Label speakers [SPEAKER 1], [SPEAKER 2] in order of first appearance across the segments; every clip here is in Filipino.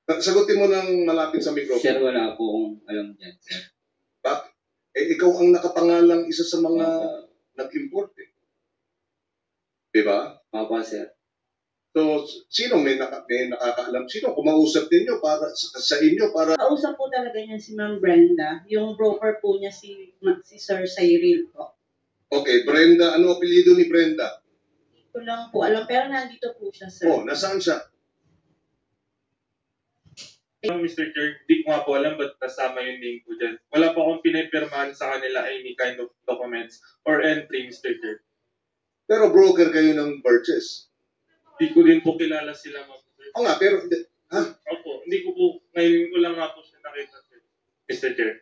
[SPEAKER 1] Sagutin mo ng malapit sa microphone.
[SPEAKER 2] Sir, wala po akong alam dyan, sir.
[SPEAKER 1] Bakit? Ikaw ang nakapangalang isa sa mga nag-import eh. Diba?
[SPEAKER 2] Opo, sir.
[SPEAKER 1] So, sino may nakakaalam? Sino kumausap ninyo para sa inyo para...
[SPEAKER 3] Kausap po talaga niya si Ma'am Brenda. Yung broker po niya si Sir Cyril po.
[SPEAKER 1] Okay, Brenda. Ano apelyido ni Brenda?
[SPEAKER 3] Hindi ko lang po alam. Pero nandito po siya, sir.
[SPEAKER 1] Oh, nasaan siya?
[SPEAKER 4] Mr. Chair, di ko nga po alam ba't kasama yung name ko dyan. Wala po akong pinipirmahan sa kanila any kind of documents or entry, Mr. Chair.
[SPEAKER 1] Pero broker kayo ng purchase.
[SPEAKER 4] Di ko din po kilala sila, ma'am.
[SPEAKER 1] Oo nga, pero... Ha?
[SPEAKER 4] Opo, hindi ko po, ngayon ko lang nga po siya nakita, Mr. Chair.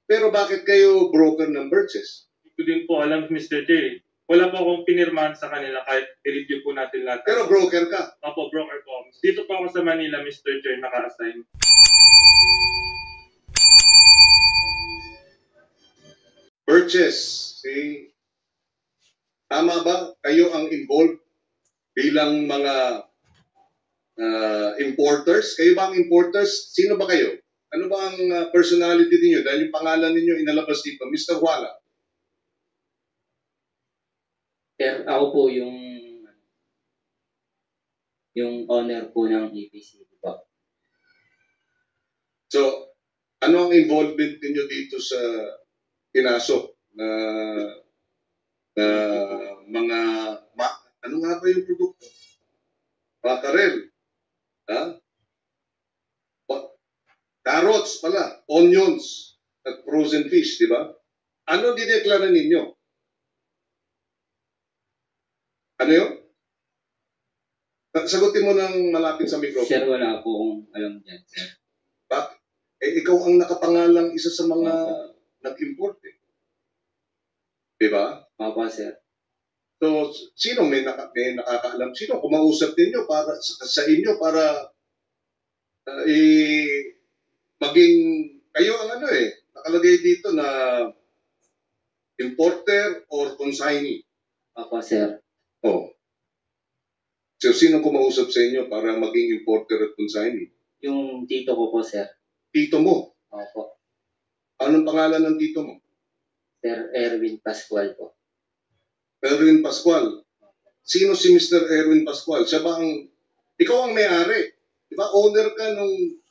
[SPEAKER 1] Pero bakit kayo broker ng purchase?
[SPEAKER 4] Di ko din po alam, Mr. Chair. Wala po akong pinirmahan sa kanila kahit i-review po natin lahat.
[SPEAKER 1] Pero broker ka.
[SPEAKER 4] Opo, broker po. Dito po ako sa Manila, Mr. Chair, naka-assign.
[SPEAKER 1] Purchase. See? Tama ba? Kayo ang involved bilang mga importers? Kayo ba ang importers? Sino ba kayo? Ano ba ang personality niyo? Dahil yung pangalan niyo inalabas dito, Mr. Wala.
[SPEAKER 2] Sir, ako po yung owner po ng EPC po.
[SPEAKER 1] So, ano ang involvement niyo dito sa pinasok na mga ano nga ba yung produkto? Mackerel. Ha? Carrots pala, onions, at frozen fish, di ba? Ano dineklara ninyo? Ano yun? Sagutin mo ng malapit sa microphone.
[SPEAKER 2] Sir, wala po akong alam dyan, sir.
[SPEAKER 1] Bakit? Ikaw ang nakapangalang isa sa mga nag-import eh. Di ba?
[SPEAKER 2] Opo, sir.
[SPEAKER 1] So, sino may nakakaalam? Sino kumausap ninyo para sa inyo para maging kayo ang ano eh, nakalagay dito na importer or consignee.
[SPEAKER 2] Opo, sir.
[SPEAKER 1] Oh. So, sino kumausap sa inyo para maging importer at consignee?
[SPEAKER 2] Yung tito ko po, sir.
[SPEAKER 1] Tito mo.
[SPEAKER 2] Opo.
[SPEAKER 1] Anong pangalan ng tito mo?
[SPEAKER 2] Sir Erwin Pascual po.
[SPEAKER 1] Erwin Pascual. Sino si Mr. Erwin Pascual? Siya ba ang... Ikaw ang may-ari. Di ba? Owner ka nung...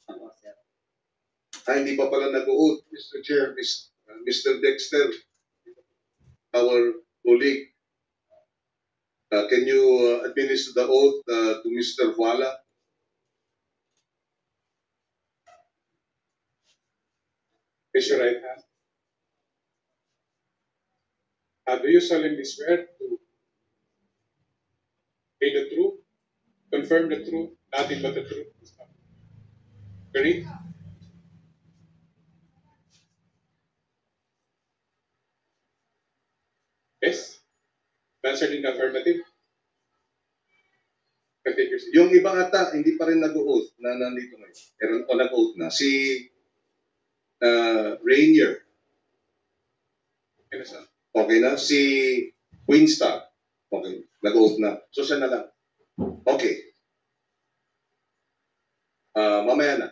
[SPEAKER 2] Opo, sir.
[SPEAKER 1] Hindi pa pala nag-uot, Mr. Chair, Mr. Dexter, our colleague. Can you administer the oath to Mr. Wala?
[SPEAKER 5] Raise your right hand. Do you solemnly swear to say the truth, confirm the truth, nothing but the truth? Agree? Yes? Answered in the affirmative? Can take your seat.
[SPEAKER 1] Yung ibang ata, hindi pa rin nag-oath na nandito ngayon. Pero o nag-oath na. Si Rainier.
[SPEAKER 5] Okay na siya.
[SPEAKER 1] Okay na. Si Winstar. Okay. Nag-oath na. So siya na lang. Okay. Mamaya na.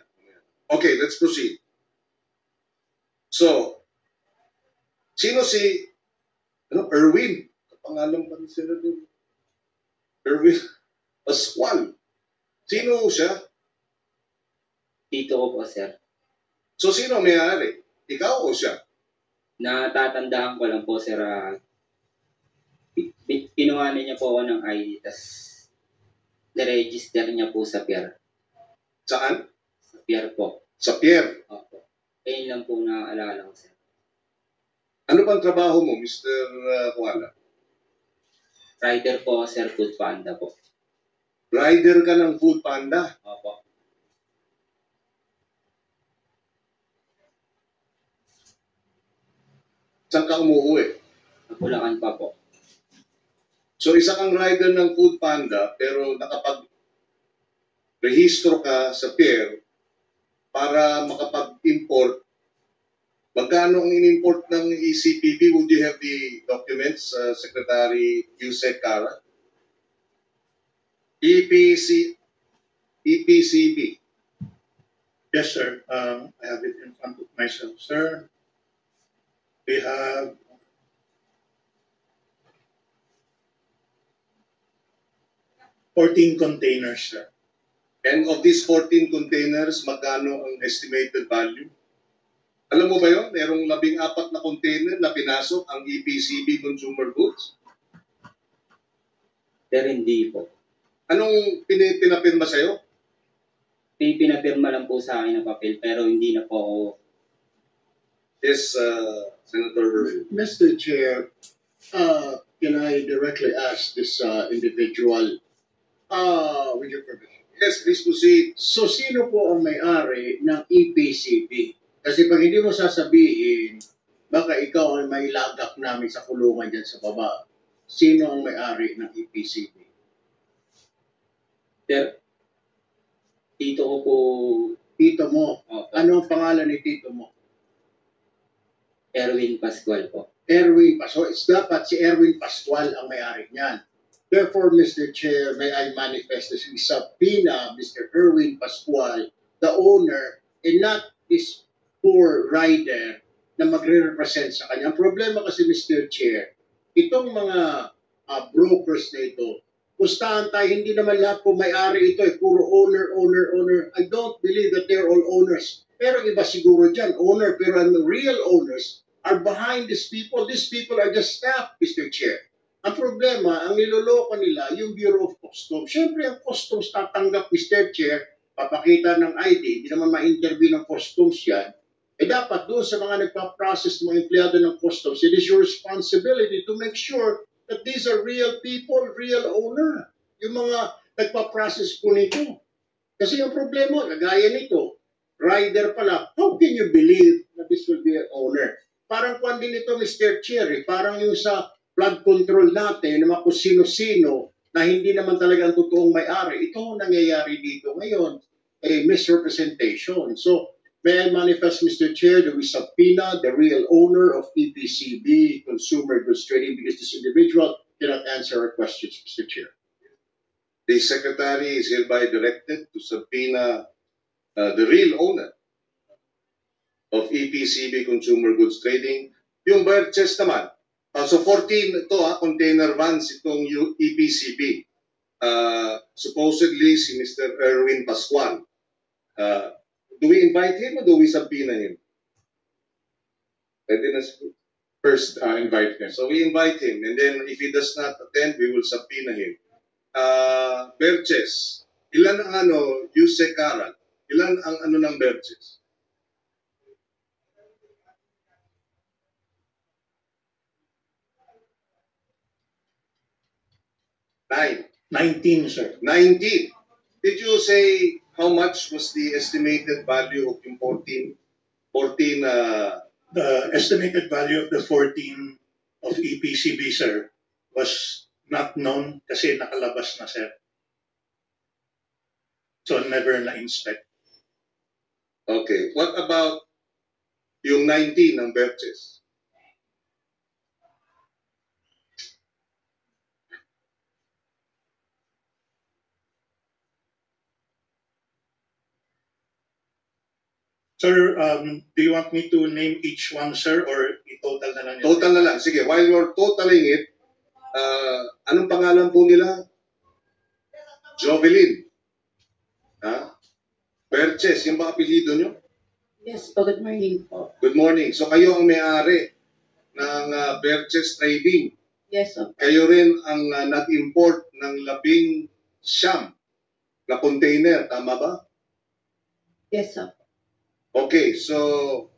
[SPEAKER 1] Okay, let's proceed. So, sino si Erwin? Pangalan pa rin sila doon. Erwin Pascual. Sino siya?
[SPEAKER 2] Tito ko po, sir.
[SPEAKER 1] So, sino ang may-ari? Ikaw o siya?
[SPEAKER 2] Natatandaan ko lang po, sir. Kinuhanan niya po ako ng ID, tas niregister niya po sa PIER.
[SPEAKER 1] Saan?
[SPEAKER 2] Sa PIER po.
[SPEAKER 1] Sa Pierre.
[SPEAKER 2] Opo. Ayun lang po naaalala ko, sir.
[SPEAKER 1] Ano bang trabaho mo, Mr. Wala?
[SPEAKER 2] Rider po, sir, Food Panda po.
[SPEAKER 1] Rider ka ng Food Panda.
[SPEAKER 2] Opo.
[SPEAKER 1] Saan ka umuwi?
[SPEAKER 2] Bulacan pa po.
[SPEAKER 1] So, isa kang rider ng Food Panda, pero nakapag-rehistro ka sa Pierre para makapag-import. Magkano ang in-import ng ECPB? Would you have the documents, Secretary Yusek Cara? EPC, EPCB.
[SPEAKER 6] Yes, sir. I have it in front of myself, sir. We have 14 containers, sir.
[SPEAKER 1] And of these 14 containers, magkano ang estimated value? Alam mo ba yun? Merong 14 na container na pinasok ang EPCB Consumer Goods.
[SPEAKER 2] Pero hindi po.
[SPEAKER 1] Anong pinapirma sa'yo?
[SPEAKER 2] May pinapirma lang po sa akin ng papel pero hindi na po ako.
[SPEAKER 1] Yes, Senator.
[SPEAKER 7] Mr. Chair, can I directly ask this individual, with your permission?
[SPEAKER 1] Yes, please proceed.
[SPEAKER 7] So, sino po ang may-ari ng EPCB? Kasi pag hindi mo sasabihin, baka ikaw ay may lagak namin sa kulungan dyan sa baba. Sino ang may-ari ng EPCB?
[SPEAKER 2] Pero, tito ko po,
[SPEAKER 7] Tito mo.
[SPEAKER 2] opo,
[SPEAKER 7] Ano ang pangalan ni tito mo?
[SPEAKER 2] Erwin Pascual po.
[SPEAKER 7] Erwin Pascual. It's dapat si Erwin Pascual ang may-ari niyan. Therefore, Mr. Chair, may I manifest this subpoena Mr. Erwin Pascual, the owner, and not this poor rider na magre-represent sa kanya. Ang problema kasi, Mr. Chair, itong mga brokers na ito, pustahan tayo, hindi naman lahat po may-ari ito, puro owner. I don't believe that they're all owners. Pero iba siguro dyan, owner, pero ang real owners are behind these people. These people are just staff, Mr. Chair. Ang problema, ang niloloko nila, yung Bureau of Customs. Siyempre, ang Customs tatanggap, Mr. Chair, papakita ng ID, hindi naman ma-interview ng Customs yan. Eh dapat doon sa mga nagpa-process, mga empleyado ng Customs, it is your responsibility to make sure that these are real people, real owner. Yung mga nagpa-process po nito. Kasi yung problema, kagaya nito, rider pala, how can you believe that this will be an owner? Parang kung din ito, Mr. Chair, parang yung sa flood control natin, na kung sino-sino na hindi naman talaga ang totoong may-ari. Ito ang nangyayari dito ngayon, misrepresentation. So, may I manifest, Mr. Chair, that we subpoena the real owner of EPCB, Consumer Goods Trading, because this individual cannot answer our questions, Mr. Chair.
[SPEAKER 1] The Secretary is hereby directed to subpoena the real owner of EPCB Consumer Goods Trading. Yung purchase naman, so 14 ito container vans itong EPCB. Supposedly si Mr. Erwin Pascual. Do we invite him or do we subpoena him?
[SPEAKER 5] First, invite him.
[SPEAKER 1] So we invite him, and then if he does not attend, we will subpoena him. Purchase. Ilan ang Yuse Karan? Ilan ang ng purchase? Nine.
[SPEAKER 6] 19, sir.
[SPEAKER 1] 19. Did you say how much was the estimated value of yung 14?
[SPEAKER 6] The estimated value of the 14 of EPCB, sir, was not known kasi nakalabas na, sir. So, never na-inspect.
[SPEAKER 1] Okay. What about yung 19 ng purchase?
[SPEAKER 6] Sir, do you want me to name each one, sir, or i-total na lang yun?
[SPEAKER 1] Total na lang. Sige, while you're totaling it, anong pangalan po nila? Jovelyn. Purchase, yung ba apelido nyo?
[SPEAKER 3] Yes po, good morning po.
[SPEAKER 1] Good morning. So kayo ang may-ari ng Purchase Trading.
[SPEAKER 3] Yes po.
[SPEAKER 1] Kayo rin ang nag-import ng 19 na container. Tama ba?
[SPEAKER 3] Yes po.
[SPEAKER 1] Okay, so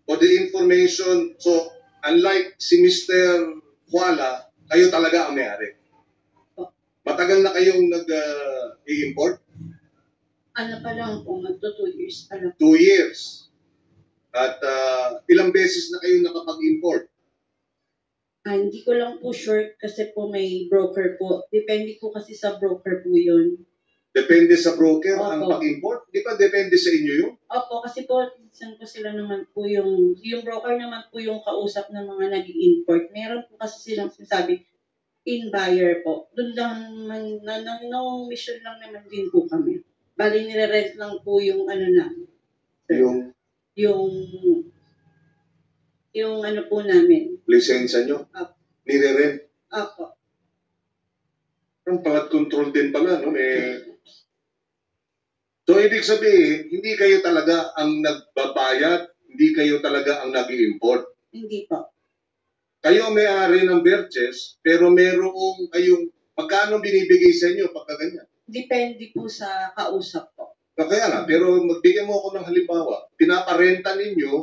[SPEAKER 1] for the information, so unlike si Mr. Kuala, kayo talaga ang may-ari. Matagal na kayong nag-i-import?
[SPEAKER 3] Ano pa lang po, magto 2 years pa lang.
[SPEAKER 1] 2 years. At ilang beses na kayo nakapag-import?
[SPEAKER 3] Hindi ko lang po sure kasi po may broker po. Depende po kasi sa broker po yun.
[SPEAKER 1] Depende sa broker ang
[SPEAKER 3] Opo.
[SPEAKER 1] pag-import? Di ba depende sa inyo yun?
[SPEAKER 3] Opo, kasi po, minsan po sila naman po yung broker naman po yung kausap ng mga nag-i-import. Meron po kasi silang sinasabi, in buyer po. Doon lang no mission lang naman din po kami. Bali nire-rent lang po yung ano na,
[SPEAKER 1] Yung
[SPEAKER 3] yung ano po namin.
[SPEAKER 1] lisensya nyo,
[SPEAKER 3] Apo.
[SPEAKER 1] nire-rent.
[SPEAKER 3] Apo.
[SPEAKER 1] Ang flood control din pala, no? So, ibig sabihin, hindi kayo talaga ang nagbabayad, hindi kayo talaga ang nag-import.
[SPEAKER 3] Hindi po.
[SPEAKER 1] Kayo may-ari ng Berches, pero merong kayong, magkano binibigay sa inyo pagka ganyan?
[SPEAKER 3] Depende po sa kausap po.
[SPEAKER 1] So, kaya nga, pero magbigay mo ako ng halimbawa, pinaparenta ninyo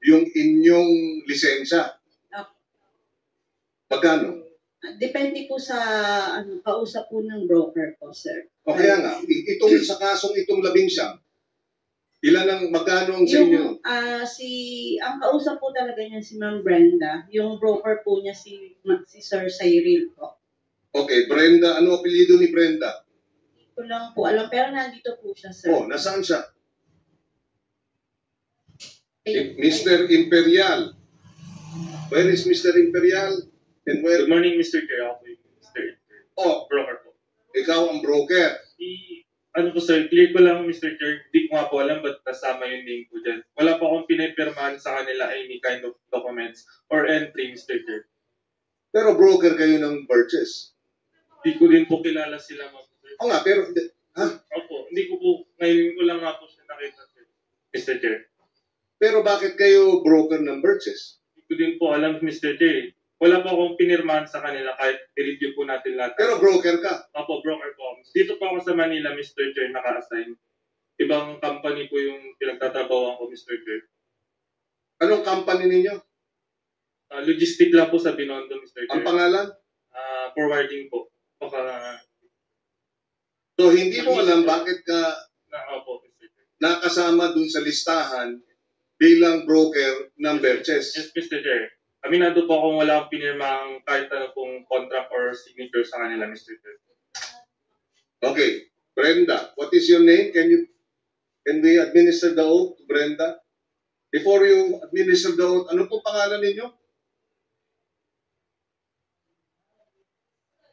[SPEAKER 1] yung inyong lisensya.
[SPEAKER 3] Apo.
[SPEAKER 1] Magkano?
[SPEAKER 3] Depende po sa kausap po ng broker po, sir.
[SPEAKER 1] O kaya nga, itong sa kasong itong 11, ilan ang magkano ang sa inyo?
[SPEAKER 3] Yung ang kausap po talaga niya si Ma'am Brenda, yung broker po niya si Sir Cyril po.
[SPEAKER 1] Okay, Brenda, ano apelyido ni Brenda?
[SPEAKER 3] Hindi ko lang po alam, pero nandito po siya, sir.
[SPEAKER 1] Oh, nasaan siya?
[SPEAKER 3] Ayun.
[SPEAKER 1] Mr. Imperial. Where is Mr. Imperial? And where?
[SPEAKER 4] Good morning, Mr. Chair. Ako yung Mr.
[SPEAKER 1] Oh,
[SPEAKER 4] Broker po.
[SPEAKER 1] ikaw ang broker.
[SPEAKER 4] Ano po sir, clear ko lang Mr. Chair, di ko nga po alam ba't kasama yung name ko dyan. Wala po akong pinipirmahan sa kanila any kind of documents or entry, Mr. Chair.
[SPEAKER 1] Pero broker kayo ng Berches.
[SPEAKER 4] Di ko din po kilala sila, ma'am. Sir.
[SPEAKER 1] Oo nga, pero,
[SPEAKER 4] Opo, hindi ko po, ngayon ko lang nga po siya nakita, sir. Mr. Chair.
[SPEAKER 1] pero bakit kayo broker ng Berches?
[SPEAKER 4] Di ko din po alam, Mr. Chair. Wala po akong pinirmahan sa kanila kahit i-review po natin lahat.
[SPEAKER 1] Pero broker ka.
[SPEAKER 4] Opo, broker po. Dito po ako sa Manila, Mr. Chair, naka-assign. Ibang company po yung pinagtatrabahoan ko, Mr. Chair.
[SPEAKER 1] Anong company ninyo?
[SPEAKER 4] Logistic lang po sa Binondo, Mr. Chair.
[SPEAKER 1] Ang pangalan?
[SPEAKER 4] Forwarding po. Baka
[SPEAKER 1] So, hindi mo alam bakit ka
[SPEAKER 4] opo, Mr. Chair.
[SPEAKER 1] nakasama dun sa listahan bilang broker ng Berches.
[SPEAKER 4] Yes, Mr. Chair. Aminado po akong wala akong pinirmang kahit ano pong contract or signature sa kanila, Mr. Chair.
[SPEAKER 1] Okay, Brenda, what is your name? Can we administer the oath to Brenda? Before you administer the oath, ano po pangalan ninyo?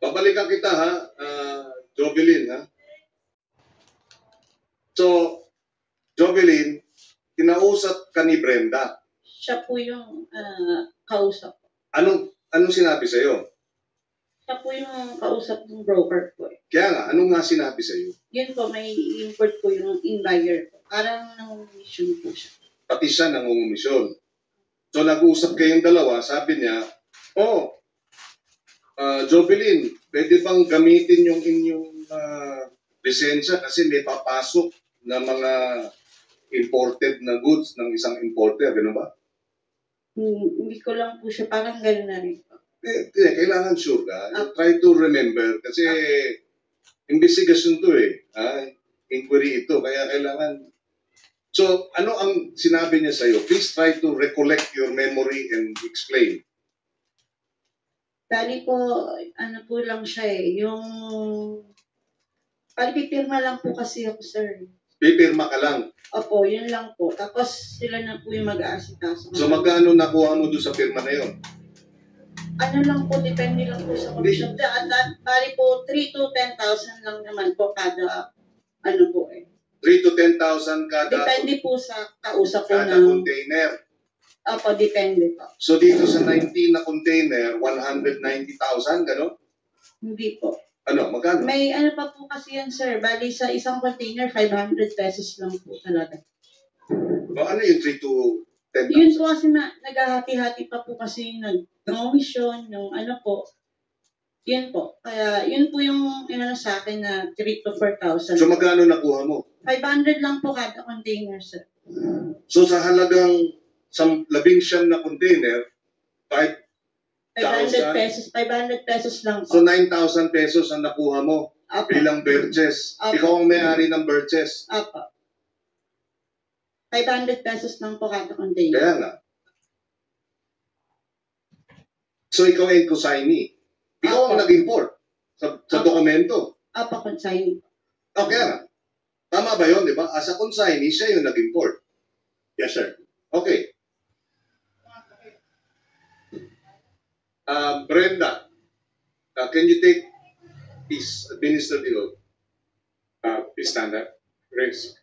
[SPEAKER 1] Babalikan kita ha, Jovelyn ha. So, Jovelyn, kinausap ka ni Brenda.
[SPEAKER 3] Siya po yung kausap.
[SPEAKER 1] Anong sinabi sa'yo?
[SPEAKER 3] Siya po yung kausap ng broker po.
[SPEAKER 1] Kaya nga, anong nga sinabi sa'yo?
[SPEAKER 3] Yun po, may import po yung in-buyer po. Parang nang-mission po siya.
[SPEAKER 1] Pati siya nangungumisyon. So, nag-uusap kayong dalawa, sabi niya, Jovelyn, pwede bang gamitin yung inyong lisensya kasi may papasok na mga imported na goods ng isang importer, gano'n ba?
[SPEAKER 3] Hindi ko lang po siya, parang gano'n na rin po.
[SPEAKER 1] Kailangan sure ka. Try to remember kasi investigation to inquiry ito, kaya kailangan. So, ano ang sinabi niya sa'yo? Please try to recollect your memory and explain.
[SPEAKER 3] Bali po, ano po lang siya yung pipirma lang po kasi ako, sir.
[SPEAKER 1] Pipirma ka lang.
[SPEAKER 3] Opo, yun lang po. Tapos sila na po yung mag-aasikaso.
[SPEAKER 1] So, magkano nakuha mo doon sa pirma na yun?
[SPEAKER 3] Ano lang po, depende lang po sa commission. Bali po, 3 to 10,000 lang naman po kada,
[SPEAKER 1] 3 to 10,000 kada
[SPEAKER 3] Depende po sa kausap po
[SPEAKER 1] kada
[SPEAKER 3] ng.
[SPEAKER 1] container.
[SPEAKER 3] Opo, depende po.
[SPEAKER 1] So, dito sa 19 na container, 190,000, gano'n?
[SPEAKER 3] Hindi po.
[SPEAKER 1] Ano, magkano?
[SPEAKER 3] May ano pa po kasi yan, sir. Bali sa isang container, 500 pesos lang po talaga.
[SPEAKER 1] O, ano yung 3 to 10,000?
[SPEAKER 3] Yun po kasi naghahati-hati pa po kasi yung mission, yung ano po. Yun po. Kaya yun po yung inano sa akin na 3 to 4,000.
[SPEAKER 1] So, magkano nakuha mo?
[SPEAKER 3] 500 lang po kada container, sir.
[SPEAKER 1] So, sa halagang 19 na container,
[SPEAKER 3] 500 pesos lang
[SPEAKER 1] so
[SPEAKER 3] po.
[SPEAKER 1] 9,000 pesos ang nakuha mo
[SPEAKER 3] Apo.
[SPEAKER 1] bilang Berches.
[SPEAKER 3] Apo.
[SPEAKER 1] Ikaw ang may-ari ng Berches.
[SPEAKER 3] Apo. 500 pesos lang po kada container.
[SPEAKER 1] Kaya nga. So, ikaw ang consignee. Ikaw ang
[SPEAKER 3] Apo.
[SPEAKER 1] nag-import sa
[SPEAKER 3] Apo.
[SPEAKER 1] dokumento.
[SPEAKER 3] Apo, consignee.
[SPEAKER 1] O, kaya nga. Tama ba yun, di ba? As a consignee, siya yung nag-import.
[SPEAKER 6] Yes, sir.
[SPEAKER 1] Okay. Brenda, Can you take please administer the oath?
[SPEAKER 5] Please stand up. Raise.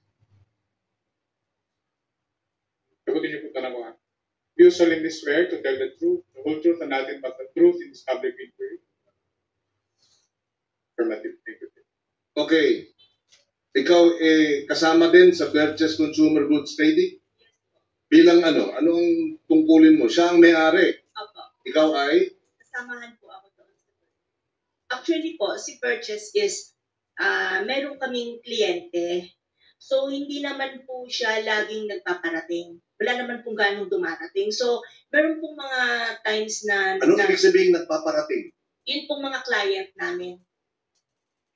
[SPEAKER 5] Sagutin niyo po tanong ko. Do you solemnly swear to tell the truth, the whole truth, and nothing but the truth in this public inquiry? Affirmative. Thank you.
[SPEAKER 1] Okay. Ikaw kasama din sa Berches Consumer Goods Trading? Bilang ano? Anong tungkulin mo? Siya ang may-ari.
[SPEAKER 8] Opo.
[SPEAKER 1] Ikaw ay?
[SPEAKER 8] Kasamahan po ako doon. Actually po, si Purchase is, meron kaming kliyente. So, hindi naman po siya laging nagpaparating. Wala naman pong ganong dumarating. So, meron pong mga times na...
[SPEAKER 1] Anong ibig sabihin nagpaparating?
[SPEAKER 8] Yun pong mga client namin.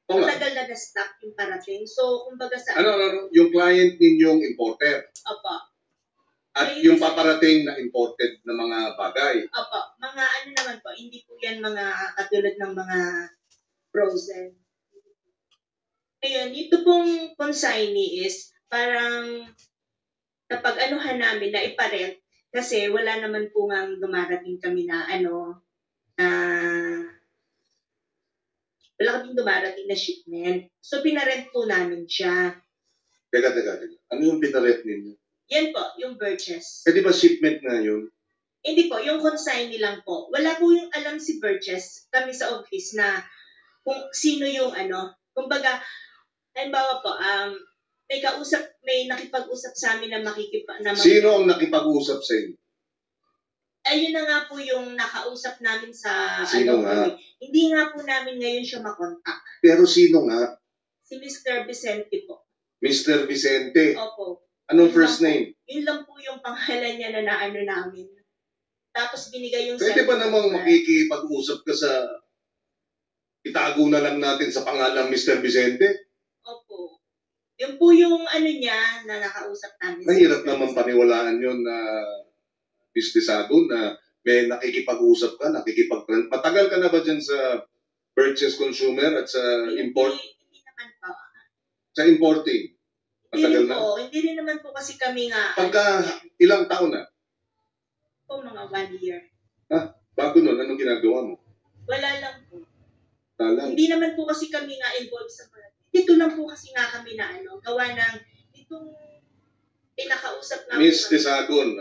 [SPEAKER 1] Oo nga.
[SPEAKER 8] Matagal na na-stock yung parating. So, kumbaga sa...
[SPEAKER 1] Ano? Yung client ninyong importer.
[SPEAKER 8] Opo.
[SPEAKER 1] At yung paparating na imported na mga bagay.
[SPEAKER 8] Opo. Mga ano naman po, hindi po yan mga katulad ng mga frozen. Ngayon, ito pong consignee is parang napag-anuhan namin na iparent kasi wala naman po nga dumarating kami na wala kaming dumarating na shipment. So, pinarent po namin siya.
[SPEAKER 1] Teka. Ano yung pinarent ninyo?
[SPEAKER 8] Yan po, yung Burgess.
[SPEAKER 1] Di ba shipment na yun?
[SPEAKER 8] Hindi po, yung consignee lang po. Wala po yung alam si Burgess, kami sa office na kung sino yung kumbaga, halimbawa po, may nakipag-usap sa amin na
[SPEAKER 1] Sino ang nakipag-usap sa inyo?
[SPEAKER 8] Ayun na nga po yung nakausap namin sa
[SPEAKER 1] Sino nga?
[SPEAKER 8] Hindi nga po namin ngayon siya makontak.
[SPEAKER 1] Pero sino nga?
[SPEAKER 8] Si Mr. Vicente po.
[SPEAKER 1] Mr. Vicente.
[SPEAKER 8] Opo.
[SPEAKER 1] Anong
[SPEAKER 8] Yun
[SPEAKER 1] first
[SPEAKER 8] lang
[SPEAKER 1] name?
[SPEAKER 8] Yun lang po yung pangalan niya na naano namin. Tapos binigay yung
[SPEAKER 1] Pwede ba
[SPEAKER 8] cellphone
[SPEAKER 1] namang
[SPEAKER 8] number.
[SPEAKER 1] makikipag-usap ka sa... Itago na lang natin sa pangalang Mr. Vicente?
[SPEAKER 8] Opo. Yun po yung niya na nakausap namin.
[SPEAKER 1] Mahirap naman paniwalaan yun na Sagun na may nakikipag-usap ka, Matagal ka na ba dyan sa Purchase Consumer at sa import?
[SPEAKER 8] Hindi naman po.
[SPEAKER 1] Sa importing? Matagal na?
[SPEAKER 8] Hindi rin naman po kasi kami nga.
[SPEAKER 1] Pagka ilang taon na?
[SPEAKER 8] Po, mga 1 year.
[SPEAKER 1] Bago nun, anong ginagawa mo?
[SPEAKER 8] Wala lang po.
[SPEAKER 1] Talang.
[SPEAKER 8] Hindi naman po kasi kami nga involved sa mga. Dito lang po kasi nga kami na gawa ng itong pinakausap namin.
[SPEAKER 1] Miss Sagun,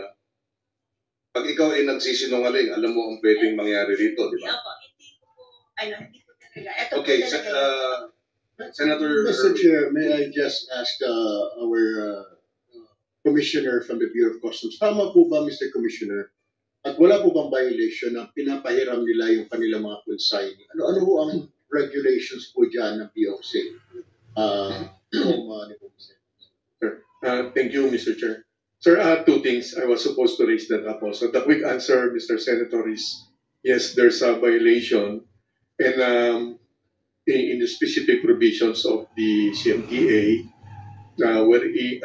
[SPEAKER 1] pag ikaw ay nagsisinungaling, alam mo ang pwedeng mangyari dito, di ba?
[SPEAKER 8] Opo, hindi po talaga. Ito
[SPEAKER 1] Okay,
[SPEAKER 8] po talaga.
[SPEAKER 1] Senator...
[SPEAKER 7] Mr. Chair, may I just ask our Commissioner from the Bureau of Customs, tama po ba, Mr. Commissioner? At wala po bang violation na pinapahiram nila yung kanilang mga consignee? Ano po ang regulations po dyan ng BOC?
[SPEAKER 9] Thank you, Mr. Chair. Sir, two things. I was supposed to raise that up also. The quick answer, Mr. Senator, is yes, there's a violation. And in the specific provisions of the CMTA,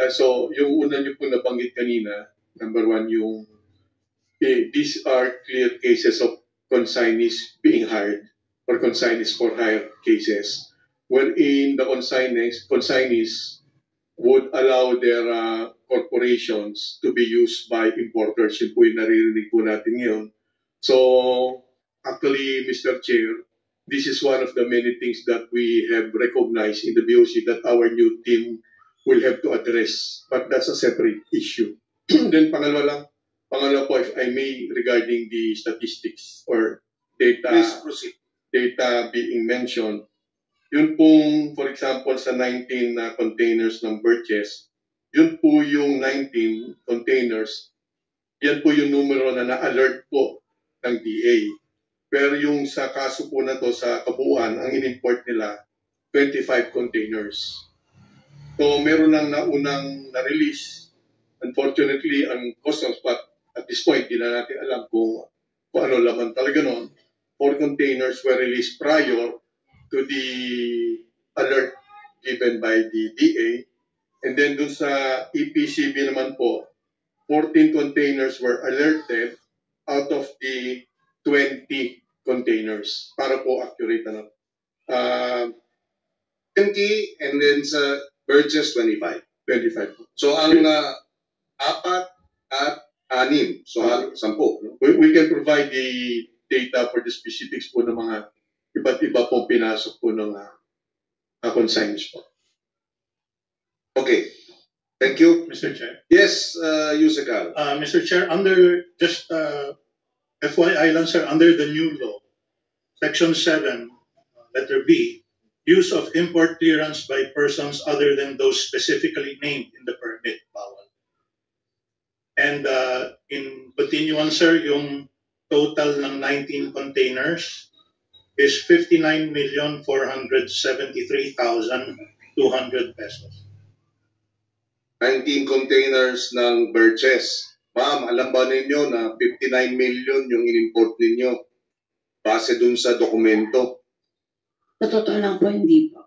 [SPEAKER 9] so yung una niyo po nabanggit kanina, number one, yung these are clear cases of consignees being hired or consignees for hire cases, wherein the consignees would allow their corporations to be used by importers. Yun po yung naririnig po natin ngayon. So, actually, Mr. Chair, this is one of the many things that we have recognized in the BOC that our new team will have to address. But that's a separate issue. Then pangalawa po, if I may, regarding the statistics or data,
[SPEAKER 1] Please proceed.
[SPEAKER 9] Data being mentioned, yun pong, for example, sa 19 containers ng Burgess, yun po yung 19 containers, yan po yung numero na na-alert po ng DA. Pero yung sa kaso po na to sa kabuuan, ang in-import nila, 25 containers. So meron lang naunang na-release. Unfortunately, ang customs, but at this point, di na natin alam kung ano laman talaga nun. 4 containers were released prior to the alert given by the DA. And then dun sa EPCB naman po, 14 containers were alerted out of the 20 containers. Para po accurate
[SPEAKER 1] 20 and then sa Burgess 25.
[SPEAKER 9] 25 po.
[SPEAKER 1] So ang 4 at 6, so 10. No?
[SPEAKER 9] We can provide the data for the specifics po ng mga iba't iba pong pinasok po ng consignments po.
[SPEAKER 1] Okay. Thank you.
[SPEAKER 6] Mr. Chair.
[SPEAKER 1] Yes, Yusek.
[SPEAKER 6] Mr. Chair, under just FYI lang sir, under the new law, Section 7, letter B, use of import clearance by persons other than those specifically named in the permit, bawal. And in continuance sir, yung total ng 19 containers is 59,473,200 pesos.
[SPEAKER 1] 19 containers ng Birches. Ma'am, alam ba ninyo na 59 million yung in-import ninyo base dun sa dokumento?
[SPEAKER 3] Sa totoo lang po, hindi po.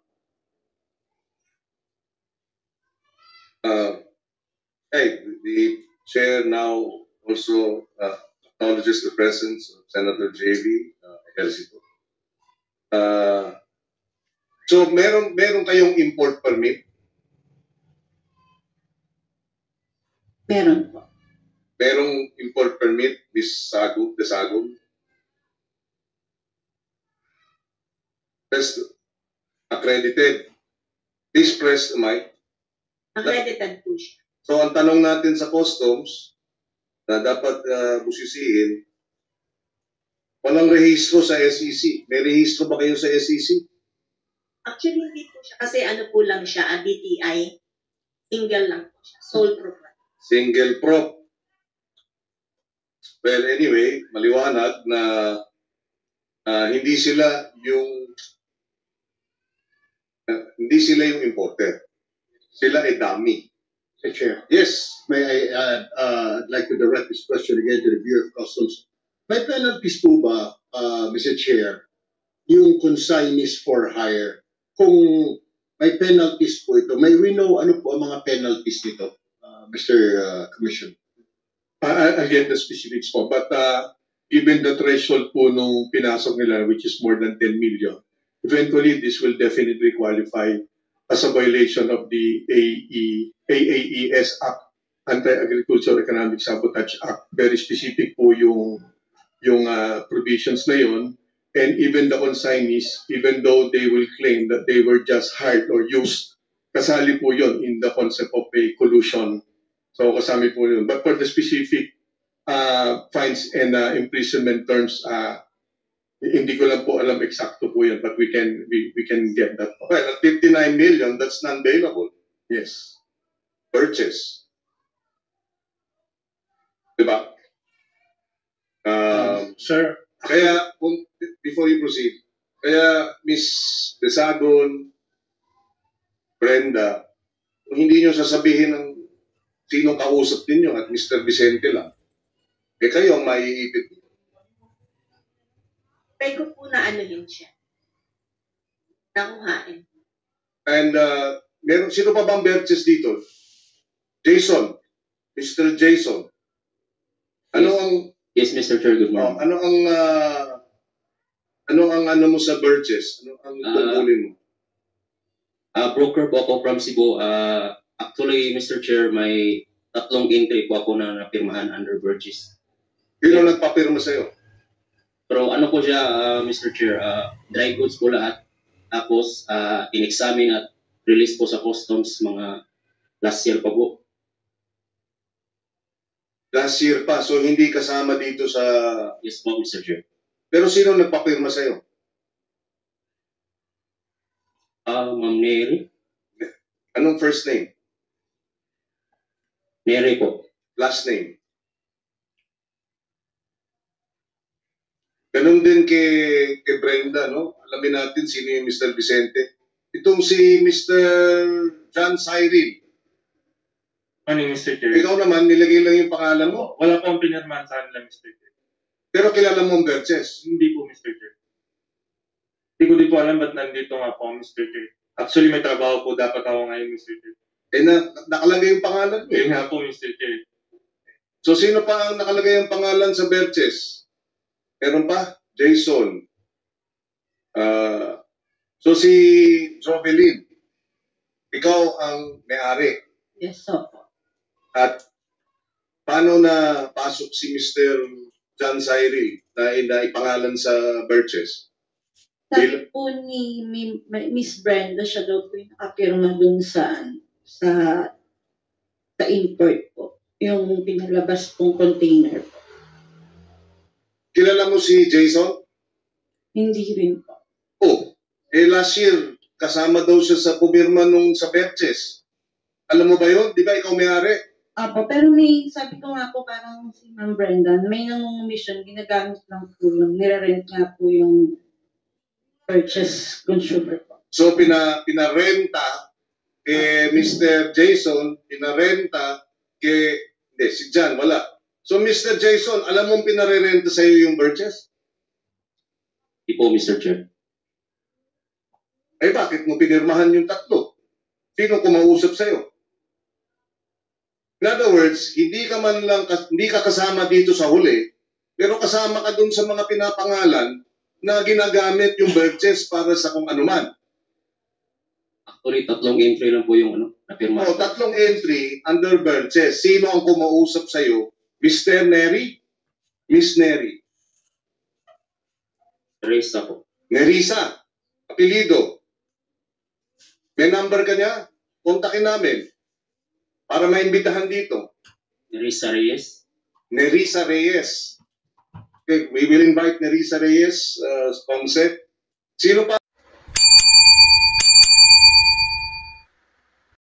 [SPEAKER 1] The chair now also acknowledges the presence of Senator J.V. Ejercito. So, meron kayong import permit?
[SPEAKER 3] Meron po.
[SPEAKER 1] Merong import permit, Ms. Desagum? Press accredited. Please press the mic.
[SPEAKER 8] Accredited po siya.
[SPEAKER 1] So, ang tanong natin sa customs na dapat busisihin, walang rehistro sa SEC. May rehistro ba kayo sa SEC?
[SPEAKER 8] Actually, hindi po siya. Kasi ano po lang siya, DTI. Single lang po siya. Sole proprietor.
[SPEAKER 1] Single prop. Well, anyway, maliwanag na hindi sila yung importer. Sila ay dummy.
[SPEAKER 7] Mr. Chair,
[SPEAKER 1] Yes.
[SPEAKER 7] may I I'd like to direct this question again to the Bureau of Customs. May penalties po ba, Mr. Chair, yung consignees for hire? Kung may penalties po ito, may we know ano po ang mga penalties nito, Mr. Commissioner?
[SPEAKER 9] I'll get the specifics po. But given the threshold po nung pinasok nila, which is more than 10 million, eventually this will definitely qualify as a violation of the AAES Act, Anti-Agricultural Economic Sabotage Act. Very specific po yung provisions na yun. And even the consignees, even though they will claim that they were just hired or used, kasali po yun in the concept of a collusion. So kasama po yun. But for the specific fines and imprisonment terms, hindi ko lang po alam eksakto po yan, but we can get that.
[SPEAKER 1] Well, at 59 million, that's non-bailable.
[SPEAKER 9] Yes.
[SPEAKER 1] Purchase. Diba?
[SPEAKER 6] Sir,
[SPEAKER 1] Kaya, before you proceed, kaya Ms. Desagon, Brenda, kung hindi nyo sasabihin ng sinong kausap ninyo at Mr. Vicente lang, kayo ang maiipit.
[SPEAKER 8] Try ko po na anuhin siya. Nakuhain.
[SPEAKER 1] And sino pa bang Berches dito? Jason. Mr. Jason. Ano
[SPEAKER 2] Yes.
[SPEAKER 1] ang
[SPEAKER 2] Yes, Mr. Chair, good morning.
[SPEAKER 1] ano ang mo sa Berches? Ano ang tungkulin mo?
[SPEAKER 2] Broker po ako from Cebu. Actually, Mr. Chair, may 3 entry po ako na napirmahan under Burgess.
[SPEAKER 1] Sino nagpapirma sa'yo?
[SPEAKER 2] Pero ano po siya, Mr. Chair, dry goods po lahat. Tapos, in-examine at release po sa customs mga last year pa po.
[SPEAKER 1] Last year pa, so hindi kasama dito sa...
[SPEAKER 2] Yes po, Mr. Chair.
[SPEAKER 1] Pero sino nagpapirma sa'yo?
[SPEAKER 2] Ma'am Neri?
[SPEAKER 1] Anong first name?
[SPEAKER 2] Neri po.
[SPEAKER 1] Last name? Ganun din kay Brenda, no? Alamin natin sino yung Mr. Vicente. Itong si Mr. John Cyril.
[SPEAKER 4] Ano yung Mr. Chair?
[SPEAKER 1] Ikaw naman, nilagay lang yung pangalan mo.
[SPEAKER 4] Wala po ang pinirmahan sa kanila, Mr. Chair.
[SPEAKER 1] Pero kilala mo ang Berches.
[SPEAKER 4] Hindi po, Mr. Chair. Hindi ko din po alam ba't nandito nga po, Mr. Chair. Actually, may trabaho po dapat ako ngayon, Mr. Chair.
[SPEAKER 1] Nakalagay yung pangalan mo.
[SPEAKER 4] Yun nga po, Mr. Chair.
[SPEAKER 1] So, sino pa ang nakalagay ang pangalan sa Berches? Meron pa? Jason. So, si Jovelyn, ikaw ang may-ari.
[SPEAKER 3] Yes, so po.
[SPEAKER 1] At paano na pasok si Mr. John Cyril na ipangalan sa Berches?
[SPEAKER 3] Sabi po ni Miss Brenda, siya daw po yung nakapirma dun sa import po. Yung pinalabas pong container po.
[SPEAKER 1] Kilala mo si Jason?
[SPEAKER 3] Hindi rin po.
[SPEAKER 1] Oh, last year, kasama daw siya sa pumirma nung sa purchase. Alam mo ba yun? Di ba ikaw may-ari?
[SPEAKER 3] Apo, pero sabi ko nga po parang si Ma'am Brenda, may nangungumisyon, ginagamit lang po yung, nire-rent nga po yung purchase consumer po.
[SPEAKER 1] So, pinarenta kay Mr. Jason, pinarenta kay, hindi, si John, wala. So, Mr. Jason, alam mong pinarerenta sa'yo yung purchase?
[SPEAKER 2] Di po, Mr. Chair.
[SPEAKER 1] Eh, bakit mo pinirmahan yung tatlo? Sino kumausap sa'yo? In other words, hindi ka kasama dito sa huli, pero kasama ka dun sa mga pinapangalan na ginagamit yung purchase para sa kung anuman.
[SPEAKER 2] Actually, 3 entry lang po yung napirma.
[SPEAKER 1] O, 3 entry under purchase. Sino ang kumausap sa'yo? Mr. Neri? Miss Neri?
[SPEAKER 2] Teresa po.
[SPEAKER 1] Nerisa? Apelido? May number ka niya? Kontakin namin para maimbitahan dito.
[SPEAKER 2] Teresa Reyes.
[SPEAKER 1] Nerisa Reyes. Okay, we will invite Nerisa Reyes, Sponsor. Sino pa?